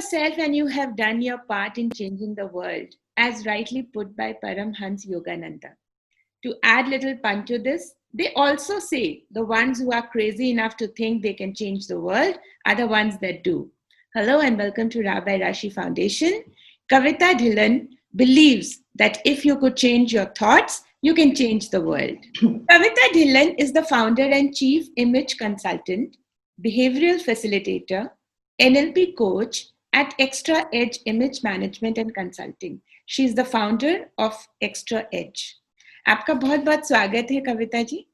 yourself and you have done your part in changing the world, as rightly put by Paramhans Yogananda. To add little pun to this, they also say the ones who are crazy enough to think they can change the world are the ones that do. Hello and welcome to Rabbi Rashi Foundation. Kavita Dhillon believes that if you could change your thoughts, you can change the world. Kavita Dhillon is the founder and chief image consultant, behavioral facilitator, NLP coach at Extra Edge Image Management and Consulting. She is the founder of Extra Edge. आपका बहुत बहुत स्वागत है Kavita ji.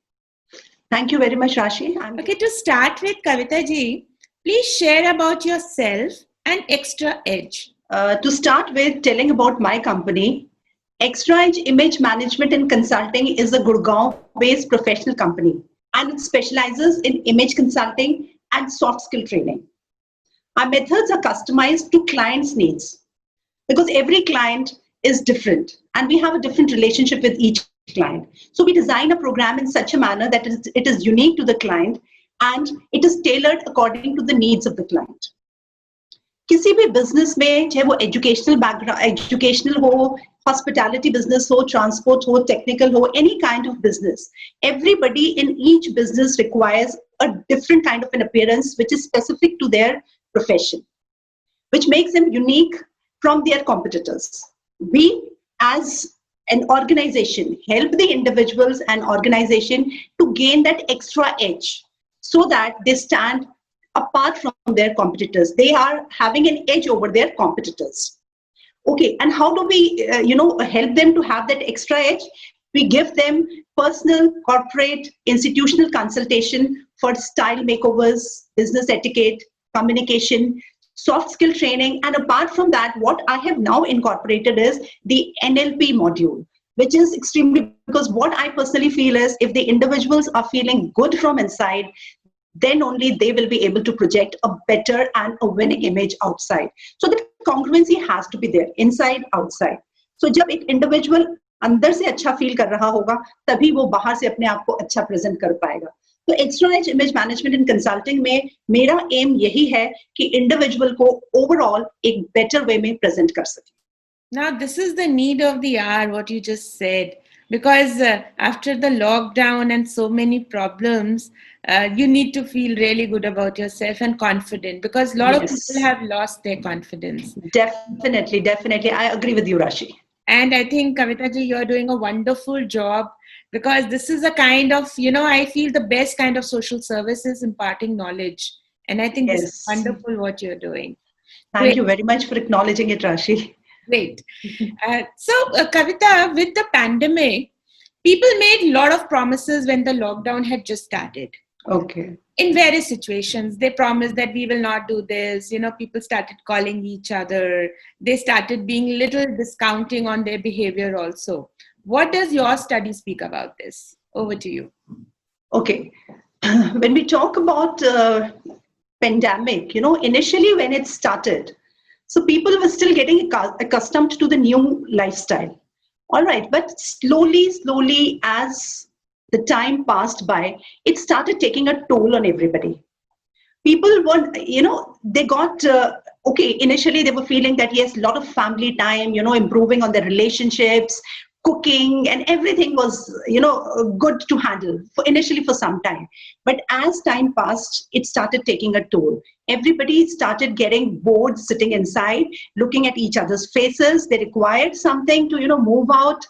Thank you very much, Rashi. Okay, to start with, Kavita ji, please share about yourself and Extra Edge. To start with, telling about my company, Extra Edge Image Management and Consulting is a Gurgaon-based professional company, and it specializes in image consulting and soft skill training. Our methods are customized to clients' needs because every client is different, and we have a different relationship with each client. So we design a program in such a manner that it is unique to the client and it is tailored according to the needs of the client. किसी भी business में चाहे वो educational हो, hospitality business हो, transport हो, technical हो, any kind of business, everybody in each business requires a different kind of an appearance which is specific to their profession, which makes them unique from their competitors. We as an organization help the individuals and organization to gain that extra edge so that they stand apart from their competitors. They are having an edge over their competitors. Okay, and how do we help them to have that extra edge? We give them personal, corporate, institutional consultation for style makeovers, business etiquette, communication, soft skill training, and apart from that, what I have now incorporated is the NLP module, which is extremely, because what I personally feel is if the individuals are feeling good from inside, then only they will be able to project a better and a winning image outside. So the congruency has to be there, inside, outside. So जब एक individual अंदर से अच्छा feel कर रहा होगा, तभी वो बाहर से अपने आप को अच्छा present कर पाएगा. तो Extra Edge Image Management and Consulting में मेरा aim यही है कि individual को overall एक better way में present कर सके. Now, this is the need of the hour, what you just said, because after the lockdown and so many problems, you need to feel really good about yourself and confident, because a lot of people have lost their confidence. Definitely. I agree with you, Rashi. And I think, Kavita ji, you're doing a wonderful job, because this is a kind of, I feel the best kind of social services imparting knowledge. And I think this is wonderful what you're doing. Thank you very much for acknowledging it, Rashi. Great. So, Kavita, with the pandemic, people made a lot of promises when the lockdown had just started. Okay. In various situations, they promised that we will not do this. People started calling each other. They started being little discounting on their behavior also. What does your study speak about this? Over to you. Okay. When we talk about pandemic, initially when it started, so people were still getting accustomed to the new lifestyle. All right, but slowly, as the time passed by, it started taking a toll on everybody. People were, they got, initially they were feeling that, yes, a lot of family time, improving on their relationships, cooking, and everything was, good to handle initially for some time. But as time passed, it started taking a toll. Everybody started getting bored sitting inside, looking at each other's faces. They required something to, move out.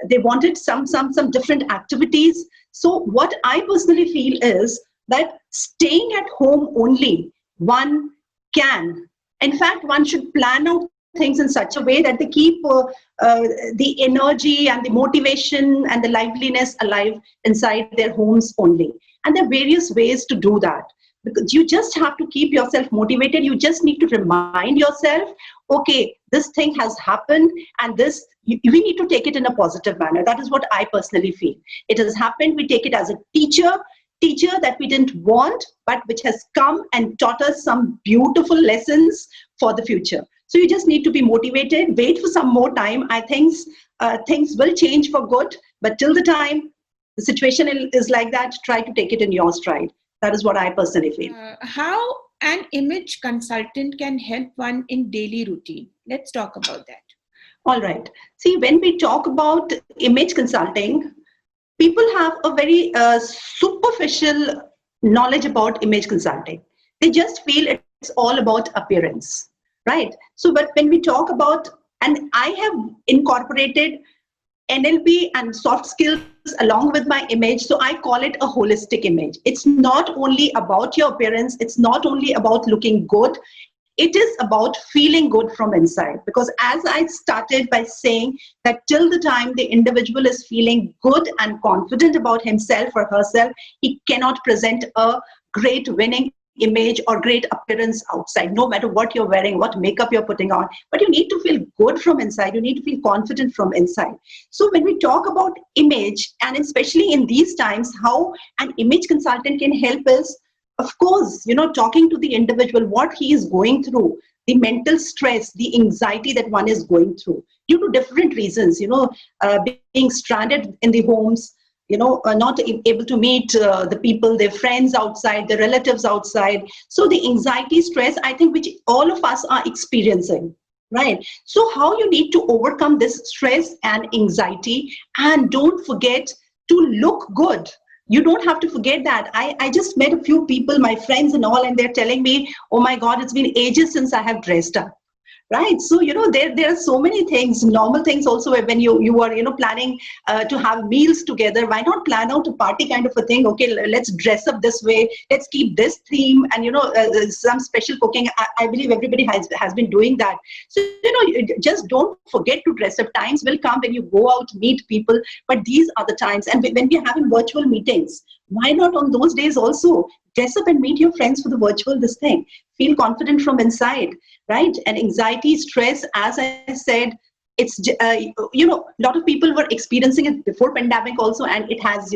They wanted some different activities. So what I personally feel is that staying at home only, one can. In fact, one should plan out things in such a way that they keep the energy and the motivation and the liveliness alive inside their homes only. And there are various ways to do that. Because you just have to keep yourself motivated. You just need to remind yourself, okay, this thing has happened and we need to take it in a positive manner. That is what I personally feel. It has happened. We take it as a teacher that we didn't want, but which has come and taught us some beautiful lessons for the future. So you just need to be motivated, wait for some more time. I think things will change for good, but till the time the situation is like that, try to take it in your stride. That is what I personally feel. How an image consultant can help one in daily routine? Let's talk about that. All right. See, when we talk about image consulting, people have a very superficial knowledge about image consulting. They just feel it's all about appearance, right? So, but when we talk about, and I have incorporated NLP and soft skills along with my image. So I call it a holistic image. It's not only about your appearance, it's not only about looking good. It is about feeling good from inside. Because as I started by saying that till the time the individual is feeling good and confident about himself or herself, he cannot present a great winning image or great appearance outside, no matter what you're wearing, what makeup you're putting on. But you need to feel good from inside. You need to feel confident from inside. So when we talk about image, and especially in these times, how an image consultant can help us, of course, talking to the individual, what he is going through, the mental stress, the anxiety that one is going through due to different reasons, being stranded in the homes, not able to meet the people, their friends outside, their relatives outside. So the anxiety, stress, I think, which all of us are experiencing, right? So how you need to overcome this stress and anxiety, and don't forget to look good. You don't have to forget that. I just met a few people, my friends and all, and they're telling me, oh my God, it's been ages since I have dressed up. Right. So, there are so many things, normal things also, when you are, planning to have meals together. Why not plan out a party kind of a thing? Okay, let's dress up this way. Let's keep this theme and, some special cooking. I believe everybody has been doing that. So, just don't forget to dress up. Times will come when you go out, meet people. But these are the times. And when we're having virtual meetings, why not on those days also dress up and meet your friends for the virtual this thing? Feel confident from inside, right? And anxiety, stress, as I said, it's, a lot of people were experiencing it before pandemic also, and it has,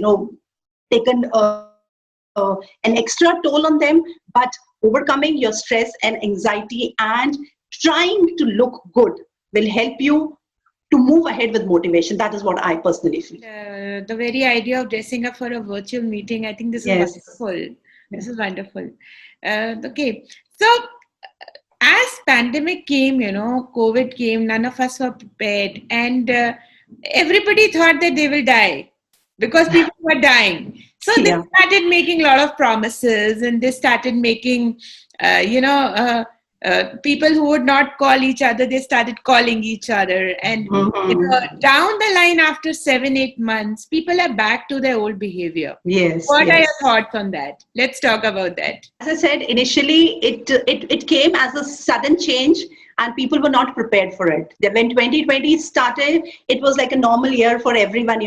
taken an extra toll on them. But overcoming your stress and anxiety and trying to look good will help you to move ahead with motivation. That is what I personally feel. The very idea of dressing up for a virtual meeting, I think this is wonderful. This is wonderful. Okay. So as pandemic came, COVID came, none of us were prepared, and everybody thought that they will die because people were dying. So they started making a lot of promises, and they started making, people who would not call each other, they started calling each other. And down the line, after 7-8 months, people are back to their old behavior. Yes. What are your thoughts on that? Let's talk about that. As I said, initially, it came as a sudden change, and people were not prepared for it. When 2020 started, it was like a normal year for everyone,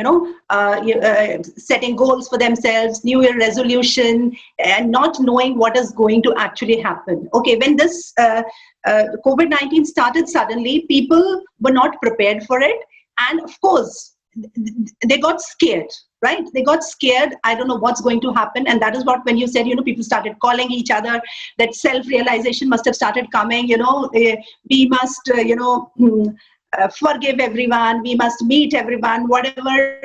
setting goals for themselves, New Year resolution, and not knowing what is going to actually happen. Okay, when this COVID-19 started suddenly, people were not prepared for it. And of course, they got scared, right? They got scared. I don't know what's going to happen. And that is what, when you said, people started calling each other, that self-realization must have started coming, we must, forgive everyone. We must meet everyone, whatever,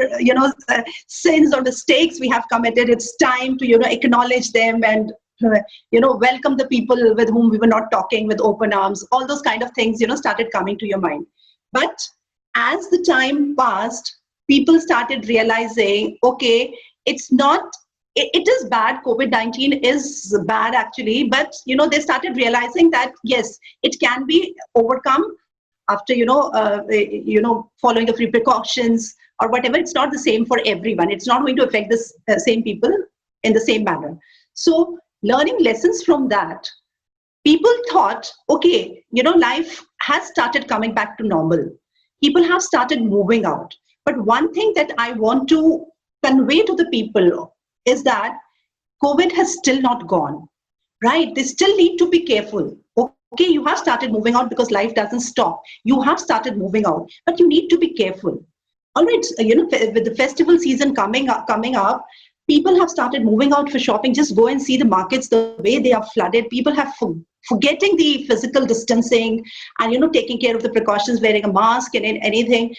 sins or mistakes we have committed. It's time to, acknowledge them and, welcome the people with whom we were not talking with open arms. All those kind of things, started coming to your mind. But as the time passed, people started realizing, okay, it's not, it is bad. COVID-19 is bad actually, but, they started realizing that, yes, it can be overcome after, following the free precautions or whatever. It's not the same for everyone. It's not going to affect the same people in the same manner. So learning lessons from that, people thought, okay, life has started coming back to normal. People have started moving out. But one thing that I want to convey to the people is that COVID has still not gone, right? They still need to be careful. Okay, you have started moving out because life doesn't stop. You have started moving out, but you need to be careful. All right, with the festival season coming up, people have started moving out for shopping. Just go and see the markets, the way they are flooded. People have forgetting the physical distancing and, taking care of the precautions, wearing a mask and anything.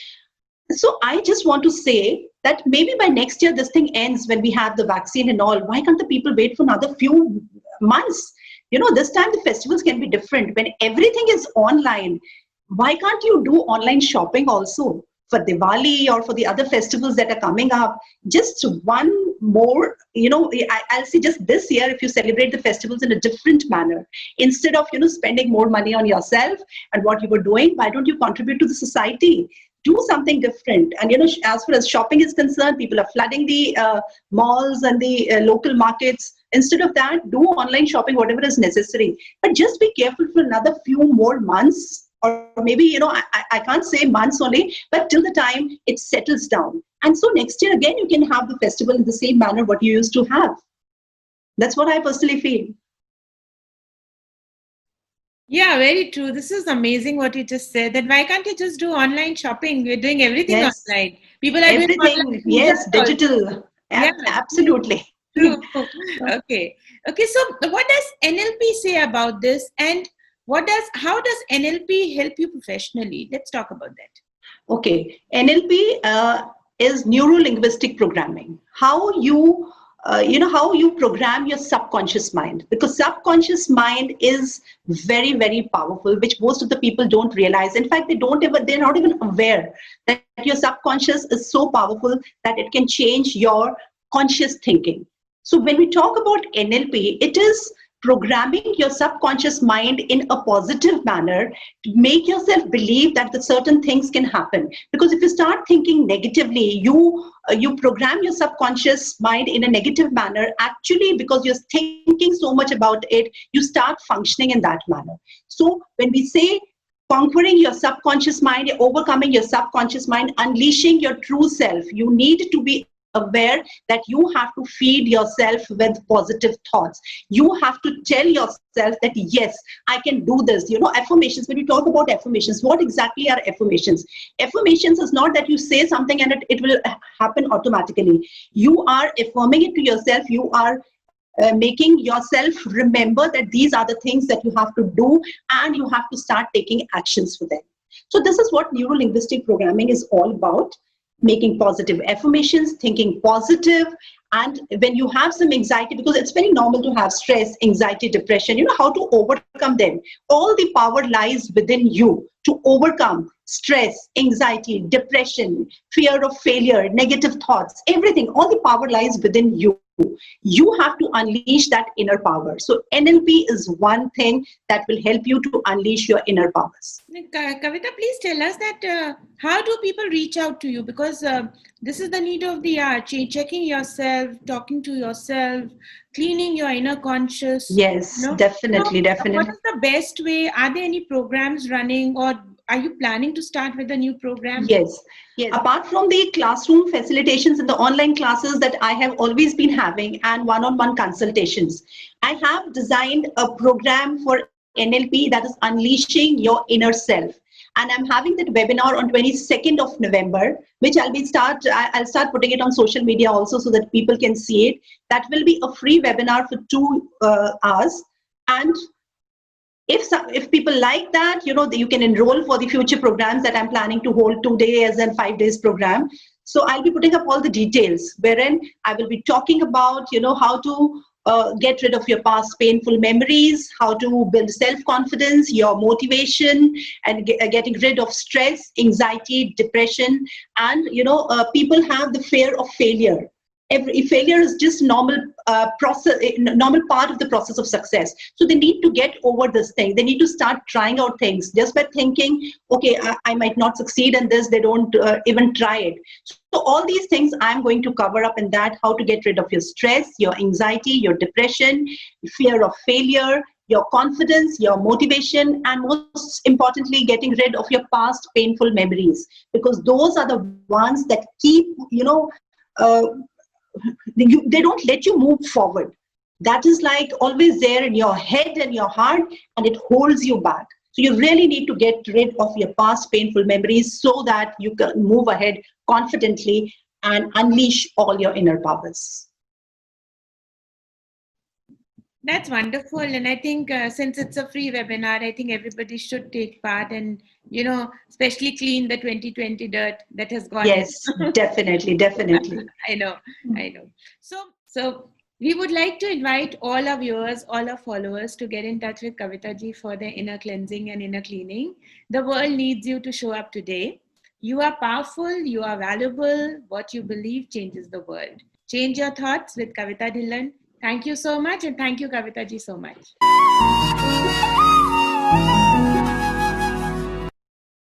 So I just want to say that maybe by next year, this thing ends when we have the vaccine and all. Why can't the people wait for another few months? This time the festivals can be different. When everything is online, why can't you do online shopping also for Diwali or for the other festivals that are coming up? Just one more, I'll say just this year, if you celebrate the festivals in a different manner, instead of, spending more money on yourself and what you were doing, why don't you contribute to the society? Do something different. And, as far as shopping is concerned, people are flooding the malls and the local markets. Instead of that, do online shopping, whatever is necessary. But just be careful for another few more months, or maybe, I can't say months only, but till the time it settles down. And so next year, again, you can have the festival in the same manner what you used to have. That's what I personally feel. Yeah, very true. This is amazing what you just said. That why can't you just do online shopping? We're doing everything online. People are doing everything. Yes, digital. Yeah, absolutely. True. Okay. So what does NLP say about this, and how does NLP help you professionally? Let's talk about that. Okay. NLP is neuro-linguistic programming. How you how you program your subconscious mind, because subconscious mind is very, very powerful, which most of the people don't realize. In fact, they're not even aware that your subconscious is so powerful that it can change your conscious thinking. So when we talk about NLP, it is programming your subconscious mind in a positive manner to make yourself believe that the certain things can happen. Because if you start thinking negatively, you program your subconscious mind in a negative manner. Actually, because you're thinking so much about it, you start functioning in that manner. So when we say conquering your subconscious mind, overcoming your subconscious mind, unleashing your true self, you need to be aware that you have to feed yourself with positive thoughts. You have to tell yourself that, yes, I can do this. Affirmations, when you talk about affirmations, what exactly are affirmations? Affirmations is not that you say something and it will happen automatically. You are affirming it to yourself. You are making yourself remember that these are the things that you have to do, and you have to start taking actions for them. So this is what neuro-linguistic programming is all about. Making positive affirmations, thinking positive. And when you have some anxiety, because it's very normal to have stress, anxiety, depression, how to overcome them. All the power lies within you to overcome stress, anxiety, depression, fear of failure, negative thoughts, everything. All the power lies within you. You have to unleash that inner power. So NLP is one thing that will help you to unleash your inner powers. Kavita, please tell us that how do people reach out to you? Because this is the need of the hour, checking yourself, talking to yourself, cleaning your inner conscious. Yes, definitely. What is the best way? Are there any programs running, or are you planning to start with a new program? Yes. Apart from the classroom facilitations and the online classes that I have always been having and one-on-one consultations, I have designed a program for NLP that is unleashing your inner self. And I'm having that webinar on 22nd of November, which I'll start putting it on social media also so that people can see it. That will be a free webinar for 2 hours. And if people like that, you can enroll for the future programs that I'm planning to hold 2 days and 5 days program. So I'll be putting up all the details wherein I will be talking about, how to get rid of your past painful memories, how to build self-confidence, your motivation, and getting rid of stress, anxiety, depression. And, people have the fear of failure. Failure is just normal normal part of the process of success. So they need to get over this thing. They need to start trying out things. Just by thinking, okay, I might not succeed in this, they don't even try it. So all these things I'm going to cover up in that, how to get rid of your stress, your anxiety, your depression, fear of failure, your confidence, your motivation, and most importantly, getting rid of your past painful memories, because those are the ones that keep, they don't let you move forward. That is like always there in your head and your heart, and it holds you back. So you really need to get rid of your past painful memories so that you can move ahead confidently and unleash all your inner powers. That's wonderful. And I think since it's a free webinar, I think everybody should take part and, especially clean the 2020 dirt that has gone. Yes, definitely. I know. So We would like to invite all our viewers, all our followers to get in touch with Kavita ji for their inner cleansing and inner cleaning. The world needs you to show up today. You are powerful, you are valuable. What you believe changes the world. Change your thoughts with Kavita Dhillon. Thank you so much, and thank you, Kavita ji, so much.